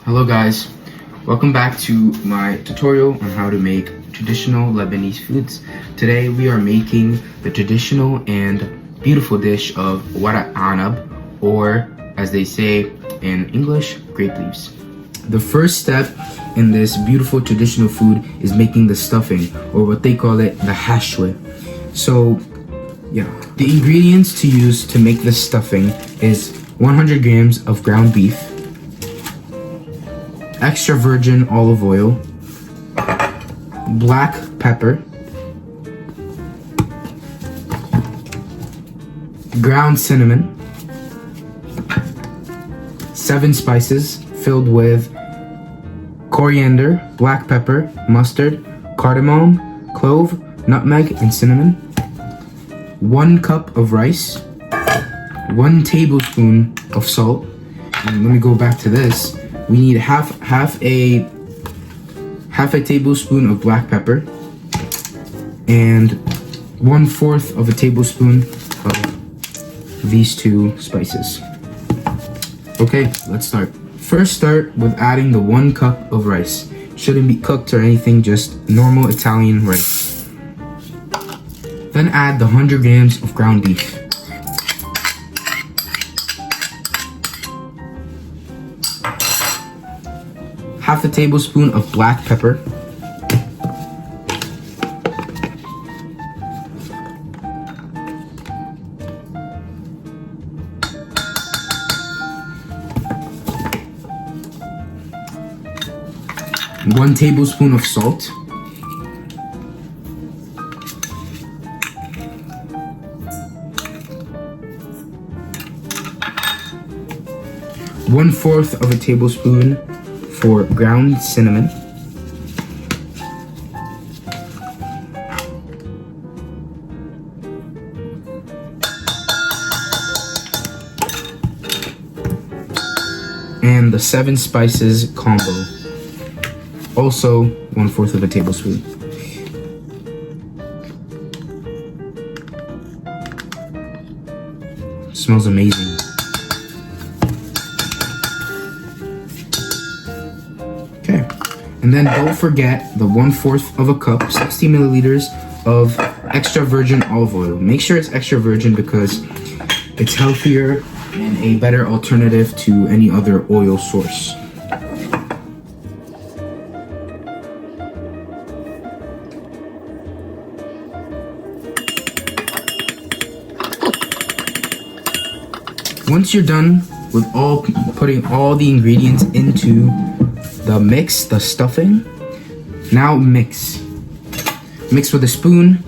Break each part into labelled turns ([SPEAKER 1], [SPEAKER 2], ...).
[SPEAKER 1] Hello guys, welcome back to my tutorial on how to make traditional Lebanese foods. Today we are making the traditional and beautiful dish of Warak Anab, or as they say in English, grape leaves. The first step in this beautiful traditional food is making the stuffing, or what they call it, the hashwe. So yeah, the ingredients to use to make this stuffing is 100 grams of ground beef, extra virgin olive oil, black pepper, ground cinnamon, 7 spices filled with coriander, black pepper, mustard, cardamom, clove, nutmeg, and cinnamon, 1 cup of rice, 1 tablespoon of salt, and let me go back to this. We need half a tablespoon of black pepper and 1/4 of a tablespoon of these 2 spices. Okay, let's start. First, start with adding the 1 cup of rice. Shouldn't be cooked or anything, just normal Italian rice. Then add the 100 grams of ground beef. Half a tablespoon of black pepper, one tablespoon of salt, one-fourth of a tablespoon for ground cinnamon, and the 7 spices combo, also 1/4 of a tablespoon. Smells amazing. Okay, and then don't forget the 1/4 of a cup, 60 milliliters of extra virgin olive oil. Make sure it's extra virgin because it's healthier and a better alternative to any other oil source. Once you're done with putting all the ingredients into the mix, the stuffing, now mix. Mix with a spoon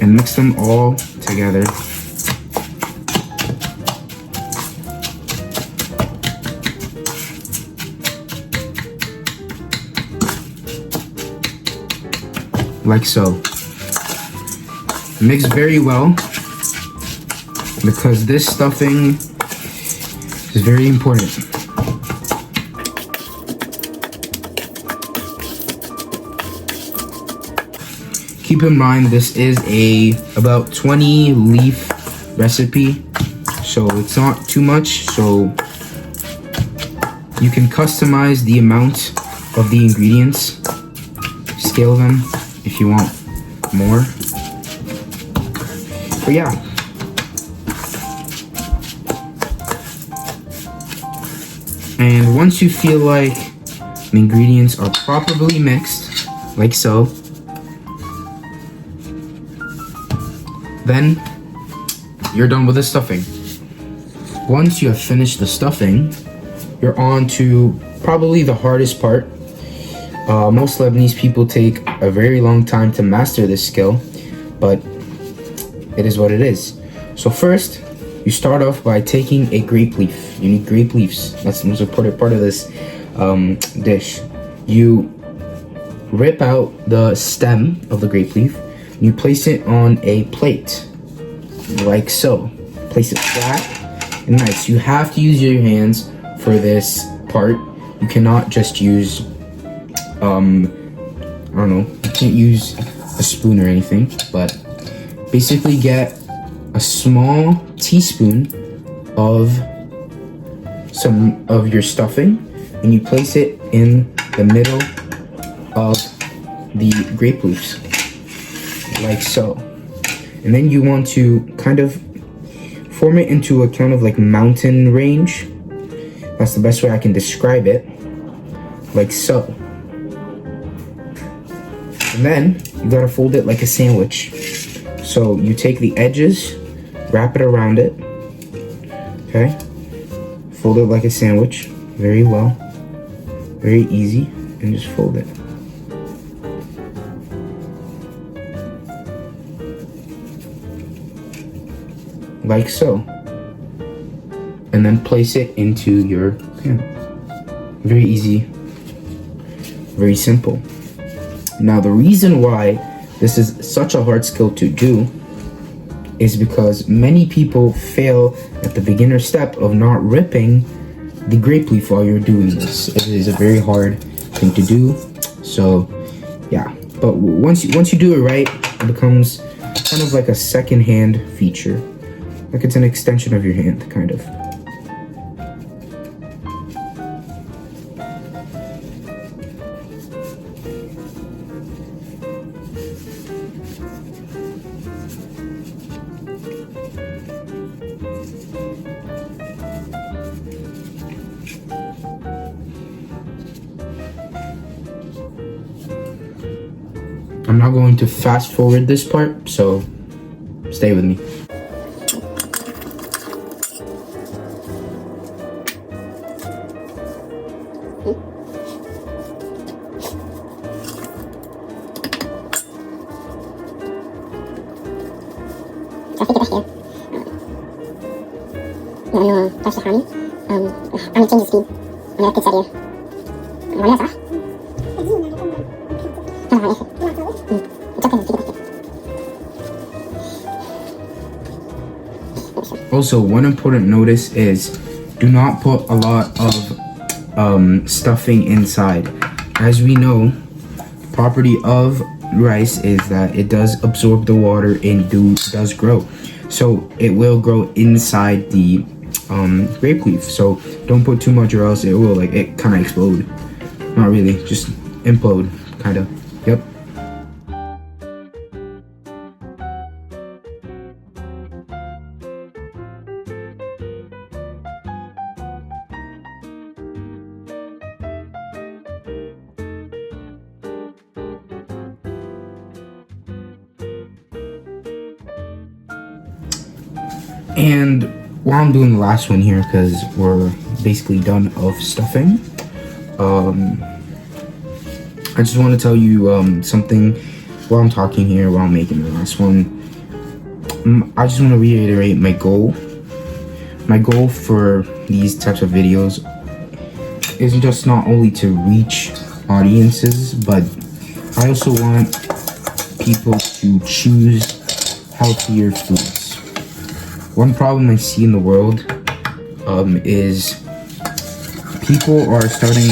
[SPEAKER 1] and mix them all together. Like so. Mix very well, because this stuffing is very important. Keep in mind this is about 20 leaf recipe, so it's not too much, so you can customize the amount of the ingredients, scale them if you want more. But yeah. And once you feel like the ingredients are properly mixed, like so, then you're done with the stuffing. Once you have finished the stuffing, you're on to probably the hardest part. Most Lebanese people take a very long time to master this skill, but it is what it is. So first, you start off by taking a grape leaf. You need grape leaves. That's the most important part of this dish. You rip out the stem of the grape leaf. And you place it on a plate, like so. Place it flat and nice. You have to use your hands for this part. You cannot just use, I don't know, you can't use a spoon or anything, but basically get a small teaspoon of some of your stuffing and you place it in the middle of the grape leaves, like so. And then you want to kind of form it into a kind of like mountain range. That's the best way I can describe it, like so. And then you gotta fold it like a sandwich. So you take the edges, wrap it around it, okay? Fold it like a sandwich, very well, very easy, and just fold it. Like so. And then place it into your pan. Very easy, very simple. Now the reason why this is such a hard skill to do is because many people fail at the beginner step of not ripping the grape leaf while you're doing this. It is a very hard thing to do. So yeah, but once you do it right, it becomes kind of like a second hand feature. Like it's an extension of your hand, kind of. I'm not going to fast forward this part, so stay with me.
[SPEAKER 2] touch the honey. I'm change the speed. I'm gonna pizza here. ولا صح؟ طلع على الاخر.
[SPEAKER 1] Also, one important notice is do not put a lot of stuffing inside. As we know, the property of rice is that it does absorb the water and does grow. So it will grow inside the grape leaf. So don't put too much or else it will it kind of explode. Not really, just implode, kind of. Yep. And while I'm doing the last one here, because we're basically done of stuffing, I just want to tell you something while I'm talking here, while I'm making the last one. I just want to reiterate my goal. My goal for these types of videos is just not only to reach audiences, but I also want people to choose healthier foods. One problem I see in the world is people are starting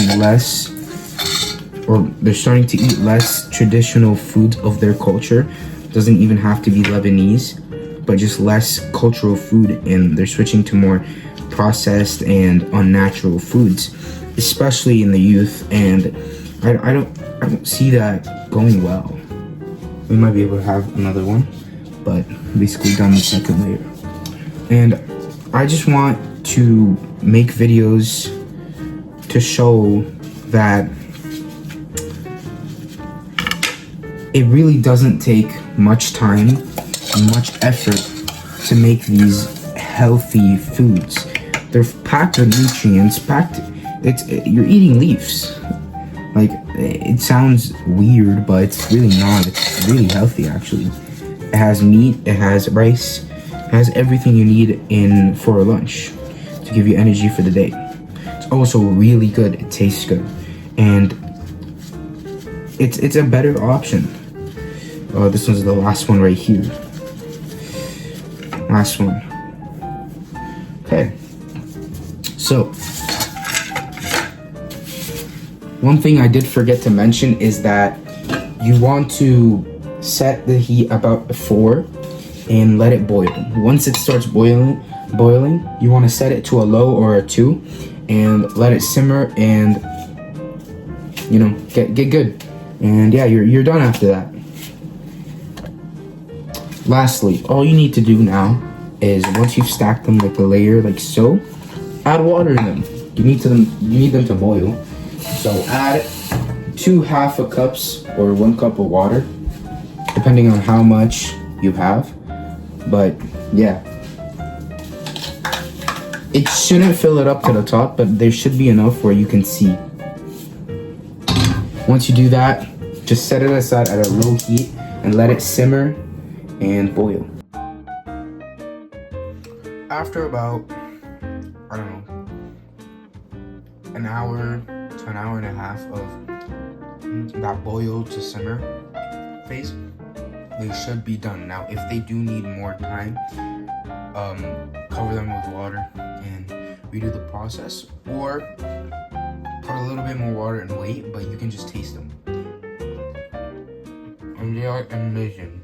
[SPEAKER 1] they're starting to eat less traditional foods of their culture. It doesn't even have to be Lebanese, but just less cultural food, and they're switching to more processed and unnatural foods, especially in the youth. And I don't see that going well. We might be able to have another one, but basically done the second layer. And I just want to make videos to show that it really doesn't take much time and much effort to make these healthy foods. They're packed with nutrients, you're eating leaves. Like, it sounds weird, but it's really not. It's really healthy, actually. It has meat, it has rice, it has everything you need for a lunch to give you energy for the day. It's also really good. It tastes good, and it's a better option. This one's the last one right here. Last one. Okay. So, one thing I did forget to mention is that you want to set the heat about 4 and let it boil. Once it starts boiling, you want to set it to a low or a 2 and let it simmer and get good. And yeah, you're done after that. Lastly, all you need to do now is once you've stacked them like a layer like so, add water in them. You need them to boil. So add 2 cups or 1 cup of water, depending on how much you have. But yeah, it shouldn't fill it up to the top, but there should be enough where you can see. Once you do that, just set it aside at a low heat and let it simmer and boil. After about, I don't know, an hour to an hour and a half of that boil to simmer phase, they should be done. Now, if they do need more time, cover them with water and redo the process, or put a little bit more water and wait, but you can just taste them. And they are amazing.